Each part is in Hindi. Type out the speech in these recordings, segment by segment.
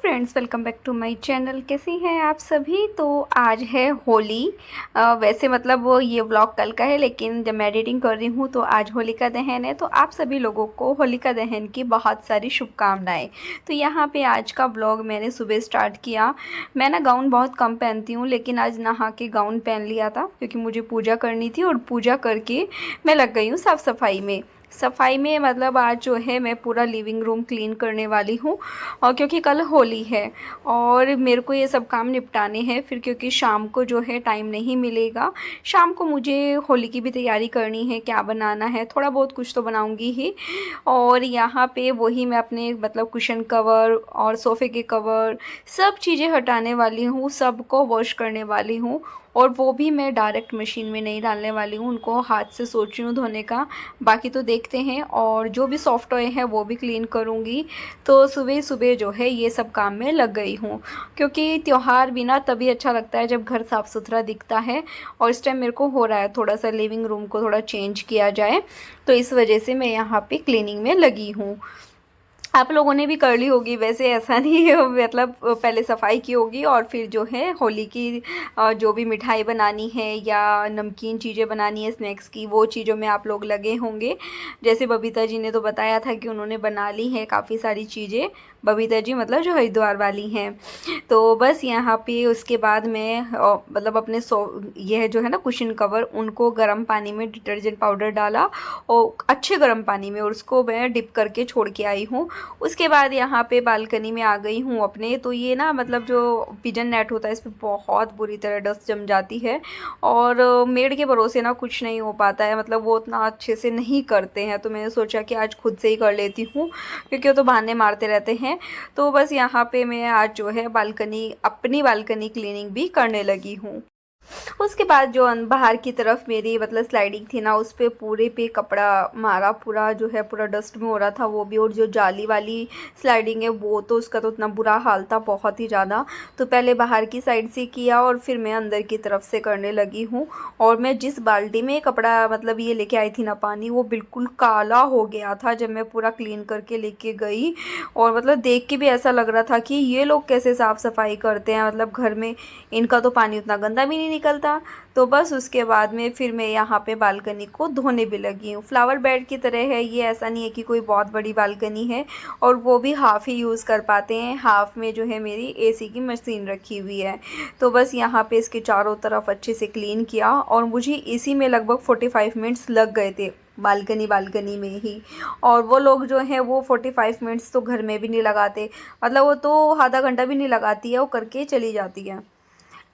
Friends, welcome back to my channel. कैसी हैं आप सभी। तो आज है होली। वैसे मतलब वो ये व्लॉग कल का है, लेकिन जब मैं एडिटिंग कर रही हूँ तो आज होलिका दहन है। तो आप सभी लोगों को होलिका दहन की बहुत सारी शुभकामनाएं। तो यहाँ पे आज का व्लॉग मैंने सुबह स्टार्ट किया। मैं ना गाउन बहुत कम पहनती हूँ, लेकिन आज नहा के गाउन पहन लिया था क्योंकि मुझे पूजा करनी थी, और पूजा करके मैं लग गई हूँ साफ़ सफाई में। सफाई में मतलब आज जो है मैं पूरा लिविंग रूम क्लीन करने वाली हूँ, और क्योंकि कल होली है और मेरे को ये सब काम निपटाने हैं फिर, क्योंकि शाम को जो है टाइम नहीं मिलेगा। शाम को मुझे होली की भी तैयारी करनी है, क्या बनाना है, थोड़ा बहुत कुछ तो बनाऊंगी ही। और यहाँ पे वही मैं अपने मतलब कुशन कवर और सोफ़े के कवर सब चीज़ें हटाने वाली हूँ, सबको वॉश करने वाली हूँ। और वो भी मैं डायरेक्ट मशीन में नहीं डालने वाली हूँ, उनको हाथ से सोच रही हूँ धोने का। बाकी तो देखते हैं, और जो भी सॉफ्ट टॉय है वो भी क्लीन करूँगी। तो सुबह सुबह जो है ये सब काम में लग गई हूँ, क्योंकि त्यौहार भी ना तभी अच्छा लगता है जब घर साफ़ सुथरा दिखता है। और इस टाइम मेरे को हो रहा है थोड़ा सा लिविंग रूम को थोड़ा चेंज किया जाए, तो इस वजह से मैं यहाँ पे क्लीनिंग में लगी हूँ। आप लोगों ने भी कर ली होगी, वैसे ऐसा नहीं है, मतलब पहले सफाई की होगी और फिर जो है होली की जो भी मिठाई बनानी है या नमकीन चीज़ें बनानी है स्नैक्स की, वो चीज़ों में आप लोग लगे होंगे। जैसे बबीता जी ने तो बताया था कि उन्होंने बना ली है काफ़ी सारी चीज़ें। बबीता जी मतलब जो हरिद्वार वाली हैं। तो बस यहाँ पे उसके बाद मैं मतलब अपने यह जो है ना कुशन कवर, उनको गर्म पानी में डिटर्जेंट पाउडर डाला और अच्छे गर्म पानी में, और उसको मैं डिप करके छोड़ के आई हूँ। उसके बाद यहाँ पे बालकनी में आ गई हूँ अपने। तो ये ना मतलब जो पिजन नेट होता है इस पर बहुत बुरी तरह डस्ट जम जाती है, और मेड के भरोसे ना कुछ नहीं हो पाता है, मतलब वो उतना अच्छे से नहीं करते हैं। तो मैंने सोचा कि आज खुद से ही कर लेती हूँ, क्योंकि वो तो बहाने मारते रहते हैं। तो बस यहाँ पे मैं आज जो है अपनी बालकनी क्लीनिंग भी करने लगी हूँ। उसके बाद जो बाहर की तरफ मेरी मतलब स्लाइडिंग थी ना, उस पर पूरे पे कपड़ा मारा, पूरा जो है पूरा डस्ट में हो रहा था वो भी। और जो जाली वाली स्लाइडिंग है वो तो उसका तो इतना बुरा हाल था, बहुत ही ज़्यादा। तो पहले बाहर की साइड से किया और फिर मैं अंदर की तरफ से करने लगी हूँ। और मैं जिस बाल्टी में कपड़ा मतलब ये लेके आई थी ना पानी, वो बिल्कुल काला हो गया था जब मैं पूरा क्लीन करके लेके गई। और मतलब देख के भी ऐसा लग रहा था कि ये लोग कैसे साफ़ सफाई करते हैं, मतलब घर में इनका तो पानी उतना गंदा भी नहीं निकलता। तो बस उसके बाद में फिर मैं यहाँ पे बालकनी को धोने भी लगी हूँ। फ्लावर बेड की तरह है ये, ऐसा नहीं है कि कोई बहुत बड़ी बालकनी है, और वो भी हाफ़ ही यूज़ कर पाते हैं। हाफ़ में जो है मेरी एसी की मशीन रखी हुई है। तो बस यहाँ पे इसके चारों तरफ अच्छे से क्लीन किया, और मुझे इसी में लगभग 45 मिनट्स लग गए थे, बालकनी में ही। और वो लोग जो हैं वो 45 मिनट्स तो घर में भी नहीं लगाते, मतलब वो तो आधा घंटा भी नहीं लगाती है, वो करके चली जाती है।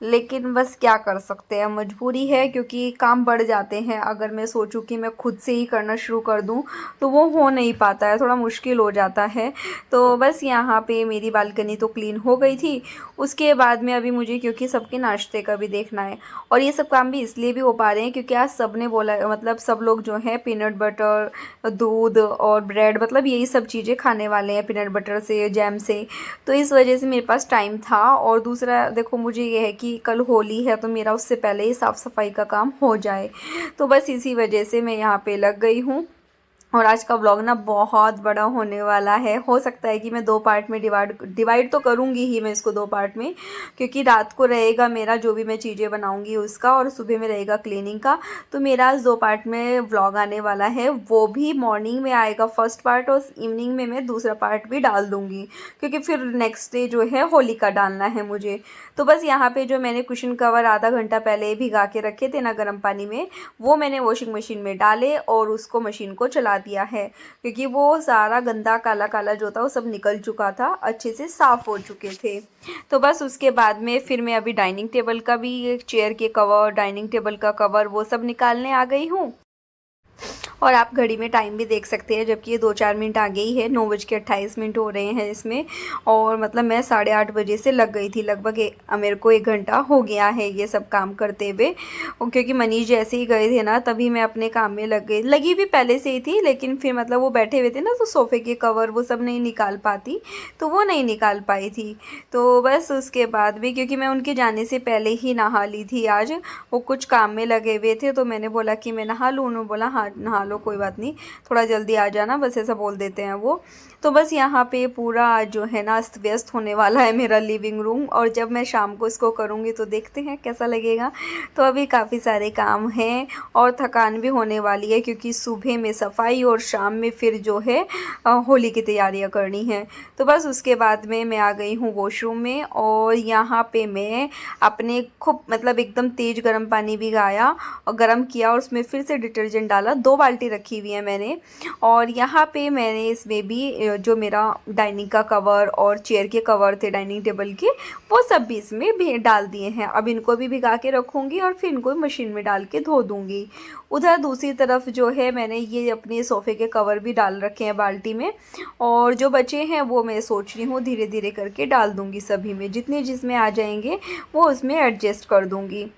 लेकिन बस क्या कर सकते हैं, मजबूरी है, क्योंकि काम बढ़ जाते हैं। अगर मैं सोचूं कि मैं खुद से ही करना शुरू कर दूं तो वो हो नहीं पाता है, थोड़ा मुश्किल हो जाता है। तो बस यहाँ पे मेरी बालकनी तो क्लीन हो गई थी। उसके बाद में अभी मुझे क्योंकि सबके नाश्ते का भी देखना है, और ये सब काम भी इसलिए भी हो पा रहे हैं क्योंकि आज सब ने बोला, मतलब सब लोग जो है पीनट बटर, दूध और ब्रेड, मतलब यही सब चीज़ें खाने वाले हैं पीनट बटर से, जैम से। तो इस वजह से मेरे पास टाइम था। और दूसरा देखो, मुझे ये है कि कल होली है तो मेरा उससे पहले ही साफ़ सफाई का काम हो जाए। तो बस इसी वजह से मैं यहाँ पे लग गई हूँ। और आज का व्लॉग ना बहुत बड़ा होने वाला है, हो सकता है कि मैं 2 पार्ट में डिवाइड तो करूँगी ही मैं इसको 2 पार्ट में, क्योंकि रात को रहेगा मेरा जो भी मैं चीज़ें बनाऊँगी उसका, और सुबह में रहेगा क्लीनिंग का। तो मेरा आज 2 पार्ट में व्लॉग आने वाला है, वो भी मॉर्निंग में आएगा फर्स्ट पार्ट, और इवनिंग में मैं दूसरा पार्ट भी डाल दूँगी, क्योंकि फिर नेक्स्ट डे जो है होली का डालना है मुझे। तो बस यहाँ पे जो मैंने कुशन कवर आधा घंटा पहले भिगा के रखे थे ना गर्म पानी में, वो मैंने वॉशिंग मशीन में डाले और उसको मशीन को चला दिया है, क्योंकि वो सारा गंदा काला काला जो था वो सब निकल चुका था, अच्छे से साफ़ हो चुके थे। तो बस उसके बाद में फिर मैं अभी डाइनिंग टेबल का भी, चेयर के कवर, डाइनिंग टेबल का कवर, वो सब निकालने आ गई हूँ। और आप घड़ी में टाइम भी देख सकते हैं, जबकि ये 2-4 मिनट आ गई है, 9:28 हो रहे हैं इसमें। और मतलब मैं 8:30 बजे से लग गई थी, लगभग मेरे को 1 घंटा हो गया है ये सब काम करते हुए। और क्योंकि मनीष जैसे ही गए थे ना तभी मैं अपने काम में लगी भी पहले से ही थी, लेकिन फिर मतलब वो बैठे हुए थे ना, तो सोफ़े के कवर वो सब नहीं निकाल पाती, तो वो नहीं निकाल पाई थी। तो बस उसके बाद भी, क्योंकि मैं उनके जाने से पहले ही नहा ली थी आज, वो कुछ काम में लगे हुए थे, तो मैंने बोला कि मैं नहा लूँ, उन्होंने बोला हाँ नहा लो। चलो कोई बात नहीं, थोड़ा जल्दी आ जाना, बस ऐसा बोल देते हैं वो। तो बस यहाँ पे पूरा जो है ना अस्त व्यस्त होने वाला है मेरा लिविंग रूम, और जब मैं शाम को इसको करूँगी तो देखते हैं कैसा लगेगा। तो अभी काफ़ी सारे काम हैं और थकान भी होने वाली है, क्योंकि सुबह में सफाई और शाम में फिर जो है होली की तैयारियां करनी है। तो बस उसके बाद में मैं आ गई हूँ वॉशरूम में, और यहाँ पे मैं अपने खूब मतलब एकदम तेज़ गर्म पानी भिगाया और गर्म किया, और उसमें फिर से डिटर्जेंट डाला। 2 बाल्टी रखी हुई है मैंने, और यहाँ पे मैंने इसमें भी जो मेरा डाइनिंग का कवर और चेयर के कवर थे डाइनिंग टेबल के, वो सब भी इसमें भी डाल दिए हैं। अब इनको भी भिगा के रखूँगी और फिर इनको मशीन में डाल के धो दूँगी। उधर दूसरी तरफ जो है मैंने ये अपने सोफ़े के कवर भी डाल रखे हैं बाल्टी में, और जो बचे हैं वो मैं सोच रही हूँ धीरे धीरे करके डाल दूँगी सभी में, जितने जिसमें आ जाएंगे वो उसमें एडजस्ट कर दूँगी।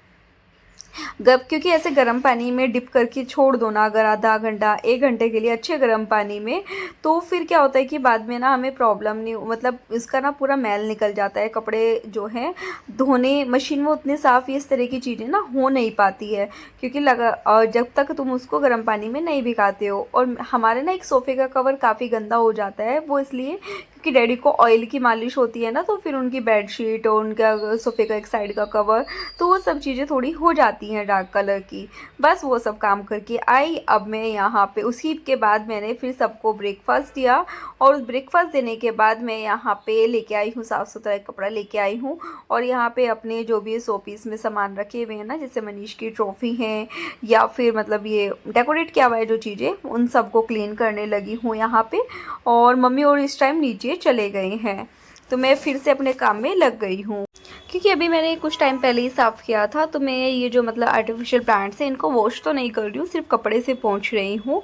क्योंकि ऐसे गर्म पानी में डिप करके छोड़ दो ना अगर आधा घंटा 1 घंटे के लिए अच्छे गर्म पानी में, तो फिर क्या होता है कि बाद में ना हमें प्रॉब्लम नहीं, मतलब इसका ना पूरा मैल निकल जाता है। कपड़े जो हैं धोने मशीन में उतने साफ़ इस तरह की चीज़ें ना हो नहीं पाती है, क्योंकि जब तक तुम उसको गर्म पानी में नहीं भिगाते हो। और हमारे ना एक सोफ़े का कवर काफ़ी गंदा हो जाता है, वो इसलिए कि डैडी को ऑयल की मालिश होती है ना, तो फिर उनकी बेडशीट और उनका सोफ़े का एक साइड का कवर, तो वो सब चीज़ें थोड़ी हो जाती हैं डार्क कलर की। बस वो सब काम करके आई। अब मैं यहाँ पे उसी के बाद मैंने फिर सबको ब्रेकफास्ट दिया, और ब्रेकफास्ट देने के बाद मैं यहाँ पे लेके आई हूँ साफ़ सुथरा कपड़ा लेके आई हूँ, और यहाँ पे अपने जो भी शो पीस में सामान रखे हुए हैं ना, जैसे मनीष की ट्रॉफ़ी हैं या फिर मतलब ये डेकोरेट किया हुआ है जो चीज़ें, उन सबको क्लीन करने लगी हूँ यहाँ पे। और मम्मी और इस टाइम नीचे चले गए हैं, तो मैं फिर से अपने काम में लग गई हूँ। क्योंकि अभी मैंने कुछ टाइम पहले ही साफ़ किया था, तो मैं ये जो मतलब आर्टिफिशियल प्लांट्स हैं इनको वॉश तो नहीं कर रही हूँ, सिर्फ कपड़े से पोंछ रही हूँ।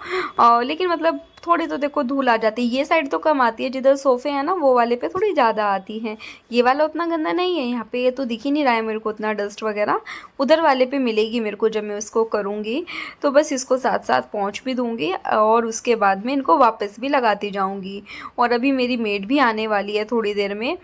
लेकिन मतलब थोड़ी तो देखो धूल आ जाती है। ये साइड तो कम आती है, जिधर सोफ़े हैं ना वो वाले पे थोड़ी ज़्यादा आती हैं। ये वाला उतना गंदा नहीं है, यहाँ पे ये तो दिख ही नहीं रहा है मेरे को उतना डस्ट वगैरह। उधर वाले पे मिलेगी मेरे को जब मैं उसको करूँगी। तो बस इसको साथ साथ पोंछ भी दूँगी, और उसके बाद में इनको वापस भी लगाती जाऊँगी। और अभी मेरी मेड भी आने वाली है थोड़ी देर में,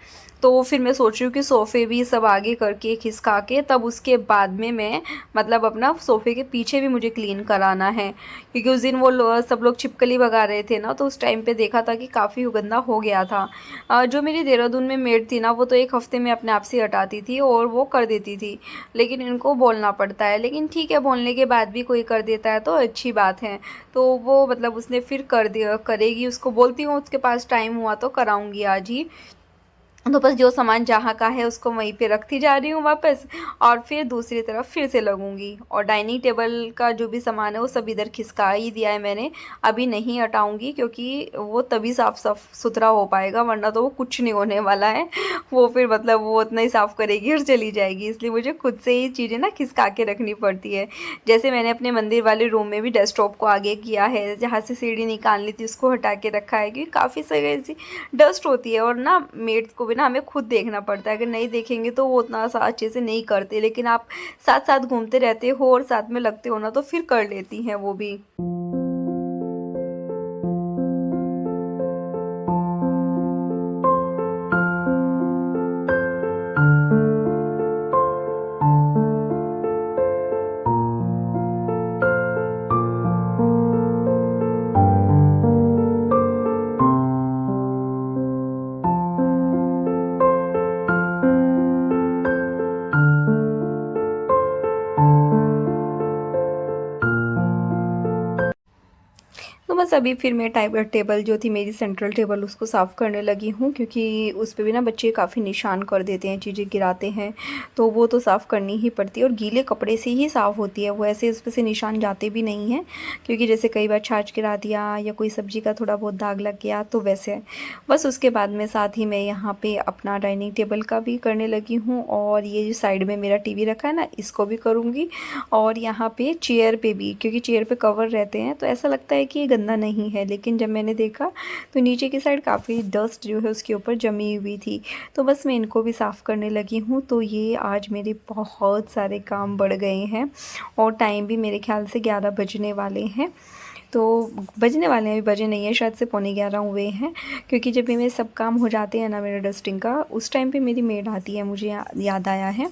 तो फिर मैं सोच रही हूँ कि सोफ़े भी सब आगे करके खिसका के तब उसके बाद में मैं मतलब अपना सोफ़े के पीछे भी मुझे क्लीन कराना है। क्योंकि उस दिन वो सब लोग छिपकली भगा रहे थे ना, तो उस टाइम पे देखा था कि काफ़ी गंदा हो गया था। जो मेरी देहरादून में मेड थी ना, वो तो 1 हफ़्ते में अपने आप से हटाती थी और वो कर देती थी, लेकिन इनको बोलना पड़ता है। लेकिन ठीक है, बोलने के बाद भी कोई कर देता है तो अच्छी बात है। तो वो मतलब उसने फिर कर दिया, करेगी, उसको बोलती हूँ उसके पास टाइम हुआ तो कराऊँगी आज ही। तो बस जो सामान जहाँ का है उसको वहीं पे रखती जा रही हूँ वापस, और फिर दूसरी तरफ फिर से लगूंगी। और डाइनिंग टेबल का जो भी सामान है वो सब इधर खिसका ही दिया है मैंने, अभी नहीं हटाऊंगी, क्योंकि वो तभी साफ़ सुथरा हो पाएगा, वरना तो वो कुछ नहीं होने वाला है। वो फिर मतलब वो उतना ही साफ़ करेगी और चली जाएगी, इसलिए मुझे खुद से ही चीज़ें ना खिसका के रखनी पड़ती है। जैसे मैंने अपने मंदिर वाले रूम में भी डेस्कटॉप को आगे किया है, जहाँ से सीढ़ी निकालनी थी उसको हटा के रखा है, क्योंकि काफ़ी सारी ऐसी डस्ट होती है, और ना मेड्स को भी ना हमें खुद देखना पड़ता है। अगर नहीं देखेंगे तो वो उतना सा अच्छे से नहीं करते, लेकिन आप साथ साथ घूमते रहते हो और साथ में लगते हो ना, तो फिर कर लेती हैं वो भी। तो बस अभी फिर मैं टेबल जो थी मेरी सेंट्रल टेबल उसको साफ़ करने लगी हूँ, क्योंकि उस पे भी ना बच्चे काफ़ी निशान कर देते हैं, चीज़ें गिराते हैं, तो वो तो साफ़ करनी ही पड़ती है। और गीले कपड़े से ही साफ़ होती है वो, ऐसे उस पर से निशान जाते भी नहीं हैं, क्योंकि जैसे कई बार छाछ गिरा दिया या कोई सब्ज़ी का थोड़ा बहुत दाग लग गया तो वैसे। बस उसके बाद में साथ ही मैं यहाँ पर अपना डाइनिंग टेबल का भी करने लगी हूँ, और ये जो साइड में मेरा TV रखा है ना इसको भी करूँगी। और यहाँ पर चेयर पर भी, क्योंकि चेयर पर कवर रहते हैं तो ऐसा लगता है कि गंदा नहीं है, लेकिन जब मैंने देखा तो नीचे की साइड काफ़ी डस्ट जो है उसके ऊपर जमी हुई थी। तो बस मैं इनको भी साफ़ करने लगी हूँ। तो ये आज मेरे बहुत सारे काम बढ़ गए हैं, और टाइम भी मेरे ख्याल से 11 बजने वाले हैं। तो बजने वाले हैं, अभी बजे नहीं है, शायद से 11:15 हुए हैं, क्योंकि जब भी मेरे सब काम हो जाते हैं ना मेरे डस्टिंग का, उस टाइम पे मेरी मेड आती है, मुझे याद आया है।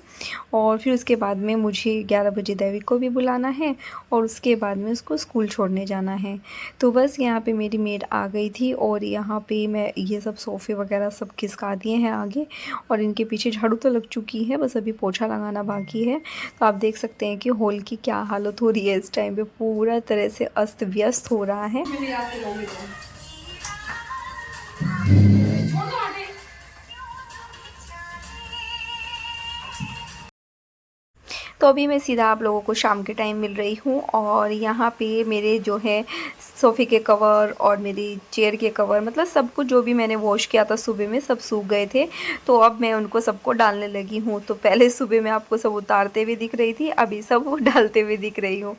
और फिर उसके बाद में मुझे 11 बजे दैविक को भी बुलाना है और उसके बाद में उसको स्कूल छोड़ने जाना है। तो बस यहाँ पे मेरी मेड आ गई थी और यहाँ पे मैं ये सब सोफ़े वगैरह सब खिसका दिए हैं आगे, और इनके पीछे झाड़ू तो लग चुकी है, बस अभी पोछा लगाना बाकी है। तो आप देख सकते हैं कि हॉल की क्या हालत हो रही है इस टाइम पे, पूरा तरह से अस्त व्यस्त हो रहा है। तो अभी मैं सीधा आप लोगों को शाम के टाइम मिल रही हूँ, और यहाँ पे मेरे जो है सोफ़े के कवर और मेरी चेयर के कवर, मतलब सब कुछ जो भी मैंने वॉश किया था सुबह में, सब सूख गए थे। तो अब मैं उनको सबको डालने लगी हूँ। तो पहले सुबह मैं आपको सब उतारते हुए दिख रही थी, अभी सब डालते हुए दिख रही हूँ।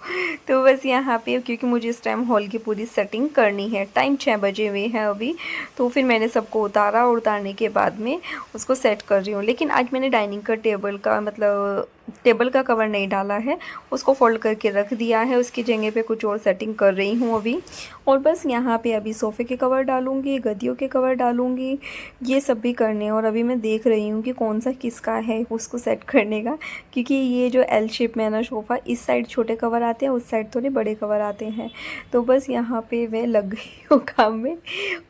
तो बस यहाँ पे क्योंकि मुझे इस टाइम हॉल की पूरी सेटिंग करनी है, टाइम 6 बजे हुए हैं अभी, तो फिर मैंने सबको उतारा और उतारने के बाद में उसको सेट कर रही हूँ। लेकिन आज मैंने डाइनिंग का टेबल का, मतलब टेबल का कवर नहीं डाला है, उसको फोल्ड करके रख दिया है, उसकी जगह पे कुछ और सेटिंग कर रही हूँ अभी। और बस यहाँ पे अभी सोफ़े के कवर डालूँगी, गद्दियों के कवर डालूँगी, ये सब भी करने हैं। और अभी मैं देख रही हूँ कि कौन सा किसका है उसको सेट करने का, क्योंकि ये जो एल शेप में है ना सोफ़ा, इस साइड छोटे कवर आते हैं, उस साइड थोड़े बड़े कवर आते हैं। तो बस यहाँ पे मैं लग गई हूँ काम में,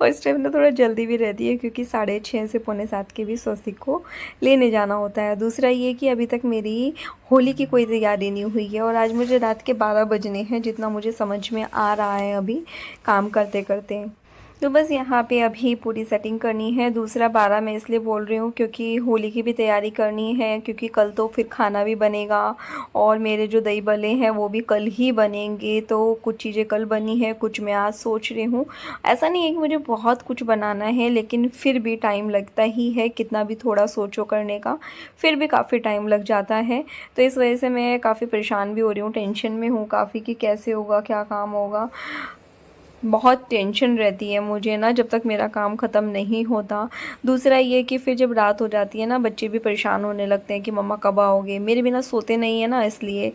और इस टाइम ना थोड़ा जल्दी भी रहती है, क्योंकि 6:30 से 6:45 के भी स्वस्तिक को लेने जाना होता है। दूसरा ये कि अभी तक मेरी होली की कोई तैयारी नहीं हुई है, और आज मुझे रात के 12 बजने हैं, जितना मुझे समझ में आ रहा है अभी काम करते करते। तो बस यहाँ पे अभी पूरी सेटिंग करनी है। दूसरा 12 मैं इसलिए बोल रही हूँ क्योंकि होली की भी तैयारी करनी है, क्योंकि कल तो फिर खाना भी बनेगा, और मेरे जो दही बल्ले हैं वो भी कल ही बनेंगे। तो कुछ चीज़ें कल बनी है, कुछ मैं आज सोच रही हूँ। ऐसा नहीं है कि मुझे बहुत कुछ बनाना है, लेकिन फिर भी टाइम लगता ही है, कितना भी थोड़ा सोचो करने का, फिर भी काफ़ी टाइम लग जाता है। तो इस वजह से मैं काफ़ी परेशान भी हो रही हूँ, टेंशन में हूँ काफ़ी कि कैसे होगा, क्या काम होगा। बहुत टेंशन रहती है मुझे ना जब तक मेरा काम ख़त्म नहीं होता। दूसरा ये कि फिर जब रात हो जाती है ना, बच्चे भी परेशान होने लगते हैं कि मम्मा कब आओगे, मेरे बिना सोते नहीं है ना, इसलिए।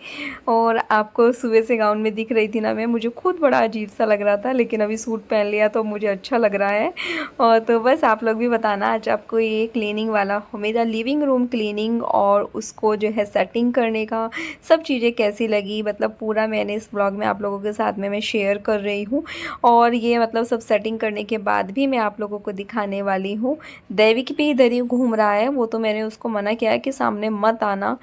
और आपको सुबह से गाउन में दिख रही थी ना मैं, मुझे खुद बड़ा अजीब सा लग रहा था, लेकिन अभी सूट पहन लिया तो मुझे अच्छा लग रहा है। और तो बस आप लोग भी बताना आज आपको ये क्लीनिंग वाला मेरा लिविंग रूम क्लीनिंग और उसको जो है सेटिंग करने का सब चीज़ें कैसी लगी, मतलब पूरा मैंने इस ब्लॉग में आप लोगों के साथ में मैं शेयर कर रही हूँ। और ये मतलब सब सेटिंग करने के बाद भी मैं आप लोगों को दिखाने वाली हूँ। दैविक भी इधर ही घूम रहा है, वो तो मैंने उसको मना किया है कि सामने मत आना।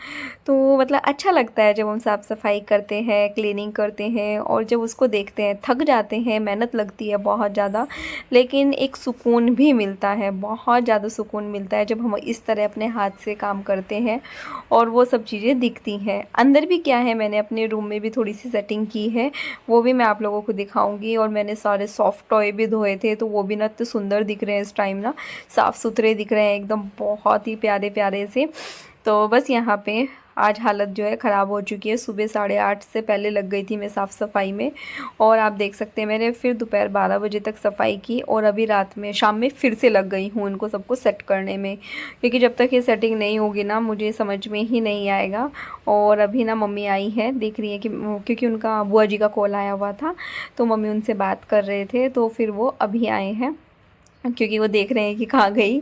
तो मतलब अच्छा लगता है जब हम साफ़ सफाई करते हैं, क्लीनिंग करते हैं, और जब उसको देखते हैं, थक जाते हैं, मेहनत लगती है बहुत ज़्यादा, लेकिन एक सुकून भी मिलता है, बहुत ज़्यादा सुकून मिलता है जब हम इस तरह अपने हाथ से काम करते हैं और वो सब चीज़ें दिखती हैं। अंदर भी क्या है, मैंने अपने रूम में भी थोड़ी सी सेटिंग की है, वो भी मैं आप लोगों को दिखाऊंगी। और मैंने सारे सॉफ्ट टॉय भी धोए थे, तो वो भी ना इतने सुंदर दिख रहे हैं इस टाइम ना, साफ़ सुथरे दिख रहे हैं एकदम, बहुत ही प्यारे प्यारे से। तो बस यहाँ पे आज हालत जो है ख़राब हो चुकी है। सुबह 8:30 से पहले लग गई थी मैं साफ़ सफाई में, और आप देख सकते हैं मैंने फिर दोपहर 12 बजे तक सफाई की, और अभी रात में शाम में फिर से लग गई हूँ इनको सबको सेट करने में, क्योंकि जब तक ये सेटिंग नहीं होगी ना मुझे समझ में ही नहीं आएगा। और अभी ना मम्मी आई है, देख रही है कि क्योंकि उनका बुआ जी का कॉल आया हुआ था, तो मम्मी उनसे बात कर रहे थे, तो फिर वो अभी आए हैं, क्योंकि वो देख रहे हैं कि कहाँ गई।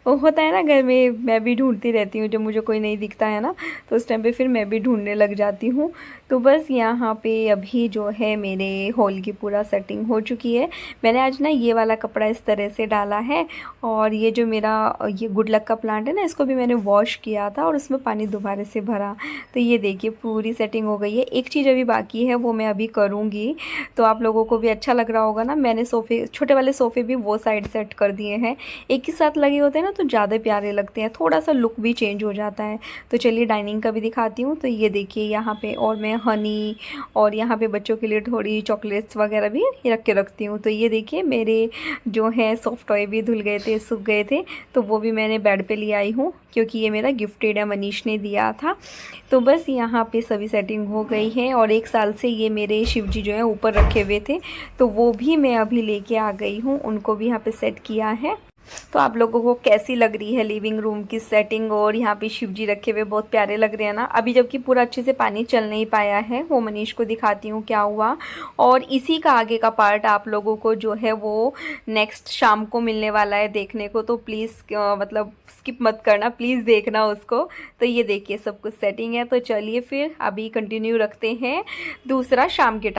वो होता है ना घर में, मैं भी ढूंढती रहती हूँ, जब मुझे कोई नहीं दिखता है ना, तो उस टाइम पे फिर मैं भी ढूंढने लग जाती हूँ। तो बस यहाँ पे अभी जो है मेरे हॉल की पूरा सेटिंग हो चुकी है। मैंने आज ना ये वाला कपड़ा इस तरह से डाला है, और ये जो मेरा ये गुड लक का प्लांट है ना, इसको भी मैंने वॉश किया था और उसमें पानी दोबारा से भरा। तो ये देखिए पूरी सेटिंग हो गई है। एक चीज़ अभी बाकी है, वो मैं अभी करूँगी, तो आप लोगों को भी अच्छा लग रहा होगा ना। मैंने सोफ़े, छोटे वाले सोफ़े भी वो साइड सेट कर दिए हैं, एक ही साथ लगे होते हैं ना तो ज़्यादा प्यारे लगते हैं, थोड़ा सा लुक भी चेंज हो जाता है। तो चलिए डाइनिंग का भी दिखाती हूँ। तो ये देखिए यहाँ पे, और मैं हनी और यहाँ पे बच्चों के लिए थोड़ी चॉकलेट्स वगैरह भी रख के रखती हूँ। तो ये देखिए मेरे जो है सॉफ्ट टॉय भी धुल गए थे, सूख गए थे, तो वो भी मैंने बेड पे ले आई हूँ, क्योंकि ये मेरा गिफ्टेड है, मनीष ने दिया था। तो बस यहाँ पे सभी सेटिंग हो गई है, और 1 साल से ये मेरे शिव जी जो है ऊपर रखे हुए थे, तो वो भी मैं अभी लेके आ गई हूँ, उनको भी यहाँ पे सेट किया है। तो आप लोगों को कैसी लग रही है लिविंग रूम की सेटिंग। और यहाँ पे शिव जी रखे हुए बहुत प्यारे लग रहे हैं ना। अभी जबकि पूरा अच्छे से पानी चल नहीं पाया है, वो मनीष को दिखाती हूँ क्या हुआ। और इसी का आगे का पार्ट आप लोगों को जो है वो नेक्स्ट शाम को मिलने वाला है देखने को। तो प्लीज़ मतलब स्किप मत करना, प्लीज़ देखना उसको। तो ये देखिए सब कुछ सेटिंग है। तो चलिए फिर अभी कंटिन्यू रखते हैं दूसरा शाम के